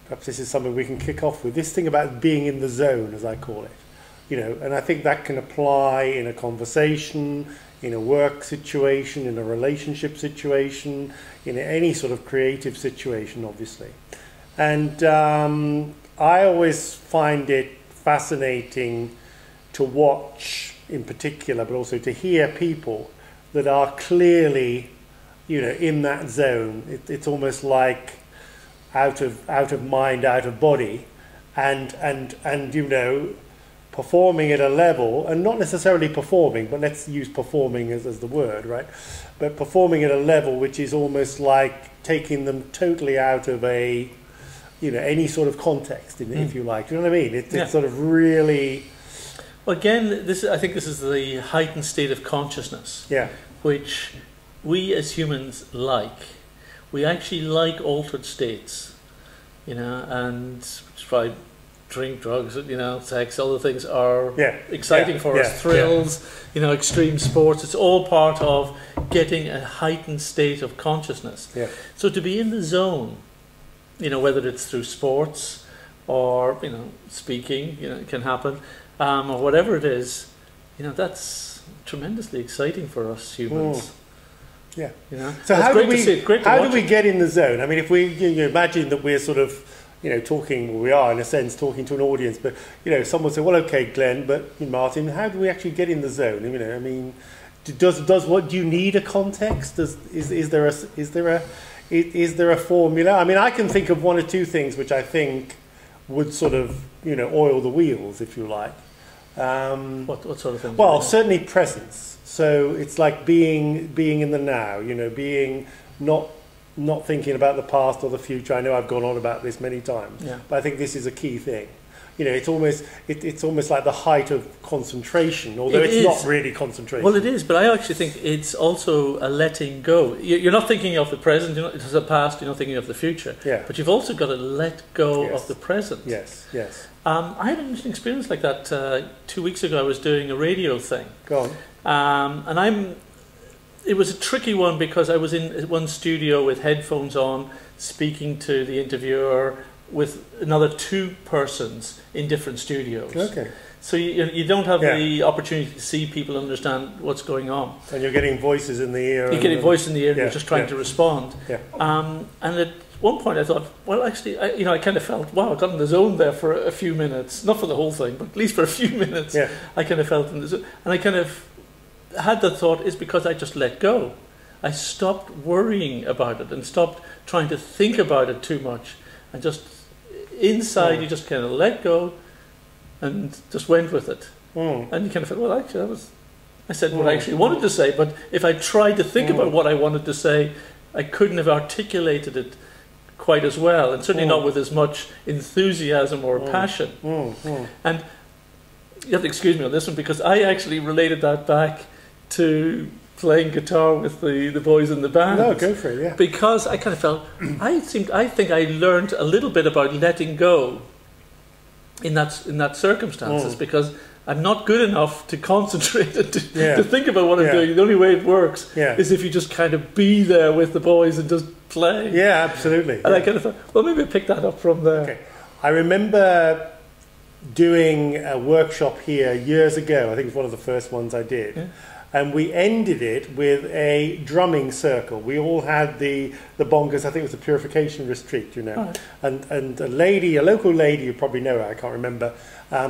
perhaps this is something we can kick off with, this thing about being in the zone, as I call it. You know, and I think that can apply in a conversation, in a work situation, in a relationship situation, in any sort of creative situation, obviously. And I always find it fascinating to watch, in particular, but also to hear people that are clearly, you know, in that zone. It's almost like out of mind, out of body, and you know, performing at a level, and not necessarily performing, but let's use performing as the word, right? But performing at a level which is almost like taking them totally out of a, you know, any sort of context, if you like. Do you know what I mean? It's sort of really... Well, again, I think this is the heightened state of consciousness, which we as humans like. We actually like altered states, you know, and which probably drink, drugs, you know, sex, all the things are exciting for us. Thrills, you know, extreme sports. It's all part of getting a heightened state of consciousness. So to be in the zone, you know, whether it's through sports or, you know, speaking, you know, it can happen, or whatever it is, you know, that's tremendously exciting for us humans. You know, so how do we get in the zone? I mean, if we imagine that we're sort of, you know, talking, well, we are in a sense talking to an audience, but, you know, someone say, well, okay, Glenn, but Martin, how do we actually get in the zone? You know, I mean, do you need a context? Is there a formula? I mean, I can think of one or two things which I think would sort of, you know, oil the wheels, if you like. What sort of things? Well, certainly presence. So it's like being in the now. You know, being not thinking about the past or the future. I know I've gone on about this many times, but I think this is a key thing. You know, it's almost like the height of concentration, although it's not really concentration. Well, it is, but I actually think it's also a letting go. You're not thinking of the present, you're not, it's the past, you're not thinking of the future. But you've also got to let go of the present. I had an interesting experience like that 2 weeks ago. I was doing a radio thing. Go on. And it was a tricky one because I was in one studio with headphones on, speaking to the interviewer with another two persons in different studios. Okay. So you don't have the opportunity to see people, understand what's going on. And you're getting voices in the ear. You're getting voice in the ear and you're just trying to respond. And at one point I thought, well, actually, I kind of felt, wow, I got in the zone there for a few minutes. Not for the whole thing, but at least for a few minutes. I kind of felt in the zone. And I kind of had the thought, it's because I just let go. I stopped worrying about it and stopped trying to think about it too much. And just inside, you just kind of let go and just went with it. And you kind of felt, well, actually, I said what I actually wanted to say, but if I tried to think about what I wanted to say, I couldn't have articulated it quite as well, and certainly not with as much enthusiasm or passion. And you have to excuse me on this one, because I actually related that back to playing guitar with the boys in the band. No, go for it, Because I kind of felt, I think I learned a little bit about letting go in that circumstances, because I'm not good enough to concentrate and to think about what I'm doing. The only way it works is if you just kind of be there with the boys and just play. Yeah, absolutely. And I kind of thought, well, maybe I picked that up from there. Okay. I remember doing a workshop here years ago. I think it was one of the first ones I did. And we ended it with a drumming circle. We all had the bongos. I think it was a purification retreat, you know. And a local lady, you probably know her, I can't remember,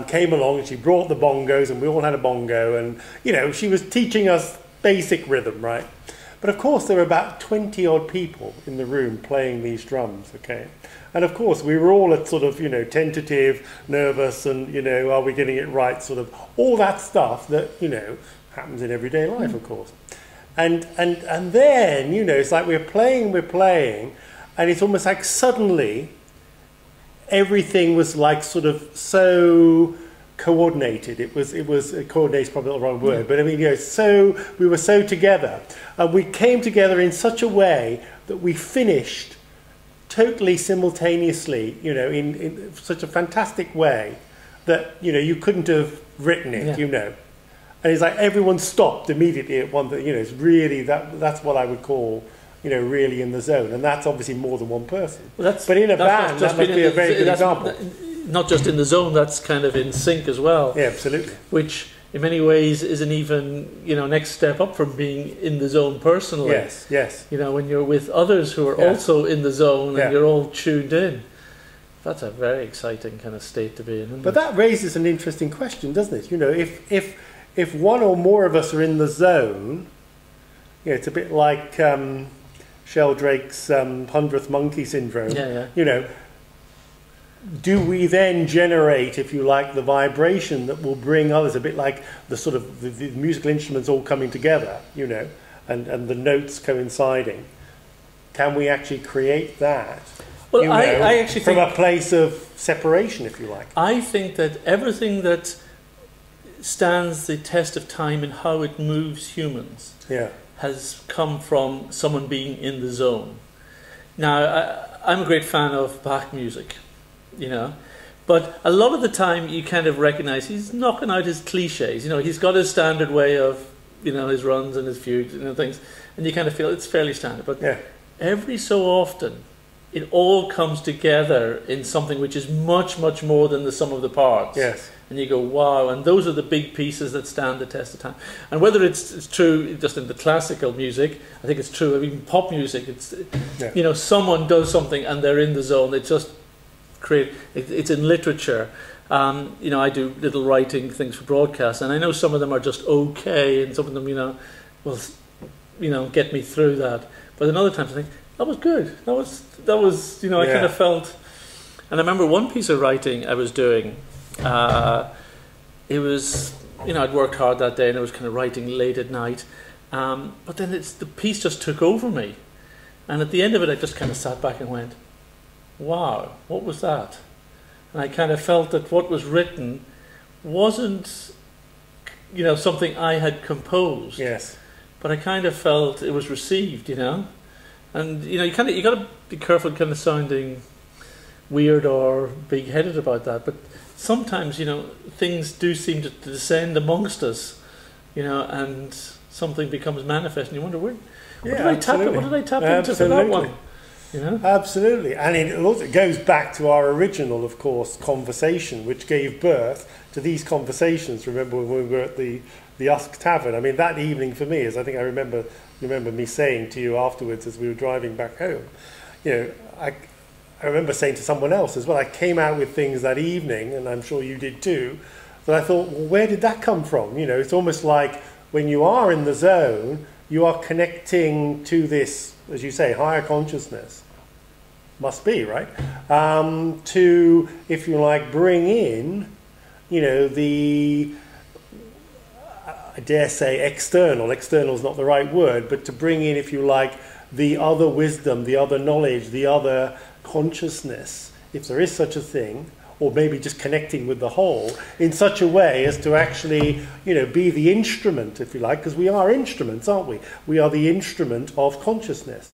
came along and she brought the bongos, and we all had a bongo. And, you know, she was teaching us basic rhythm, right? But of course, there were about 20 odd people in the room playing these drums, okay? And of course, we were all at sort of, you know, tentative, nervous, and, you know, are we getting it right? Sort of all that stuff that, you know, happens in everyday life, of course. And then, you know, it's like we're playing, and it's almost like suddenly everything was like sort of so coordinated. It was coordinated, probably not the wrong word, but I mean, you know, we were so together, and we came together in such a way that we finished totally simultaneously, you know, in such a fantastic way that, you know, you couldn't have written it, you know. And it's like everyone stopped immediately at one thing. You know, it's really that's what I would call really in the zone, and that's obviously more than one person. Well, but in a band, that must be a very good example. Not just in the zone, that's kind of in sync as well. Yeah, absolutely. Which in many ways is an even next step up from being in the zone personally. Yes, yes. When you're with others who are also in the zone and you're all tuned in. That's a very exciting kind of state to be in. But that raises an interesting question, doesn't it? If one or more of us are in the zone, it's a bit like Sheldrake's 100th monkey syndrome. Yeah. Do we then generate, if you like, the vibration that will bring others? A bit like the sort of the musical instruments all coming together, and the notes coinciding. Can we actually create that? Well, I actually from think, a place of separation, if you like. I think that everything that stands the test of time in how it moves humans has come from someone being in the zone. Now, I'm a great fan of Bach music, but a lot of the time you kind of recognize he's knocking out his cliches. He's got his standard way of, his runs and his fugues and things, and you kind of feel it's fairly standard. But every so often, it all comes together in something which is much, much more than the sum of the parts. Yes. And you go, wow, and those are the big pieces that stand the test of time. And whether it's true just in the classical music, I think it's true of even pop music. It's someone does something and they're in the zone. It just it's in literature. I do little writing things for broadcast, and I know some of them are just okay, and some of them, will get me through that. But then other times I think, that was good. That was I kind of felt. And I remember one piece of writing I was doing. It was, I'd worked hard that day and I was kind of writing late at night. But then the piece just took over me. And at the end of it, I just kind of sat back and went, wow, what was that? And I kind of felt that what was written wasn't, something I had composed. Yes. But I kind of felt it was received, And, you got to be careful kind of sounding weird or big-headed about that. But sometimes, things do seem to descend amongst us, and something becomes manifest, and you wonder, what did I tap into for that one? Absolutely. And it also goes back to our original, of course, conversation, which gave birth to these conversations. Remember when we were at the Usk Tavern? I mean, that evening for me, as I think I remember me saying to you afterwards as we were driving back home, I remember saying to someone else as well, I came out with things that evening, and I'm sure you did too, that I thought, well, where did that come from? It's almost like when you are in the zone, you are connecting to this, as you say, higher consciousness. Must be, right? To, if you like, bring in, the, I dare say external is not the right word, but to bring in, if you like, the other wisdom, the other knowledge, the other consciousness, if there is such a thing, or maybe just connecting with the whole in such a way as to actually, be the instrument, if you like, because we are instruments, aren't we? We are the instrument of consciousness.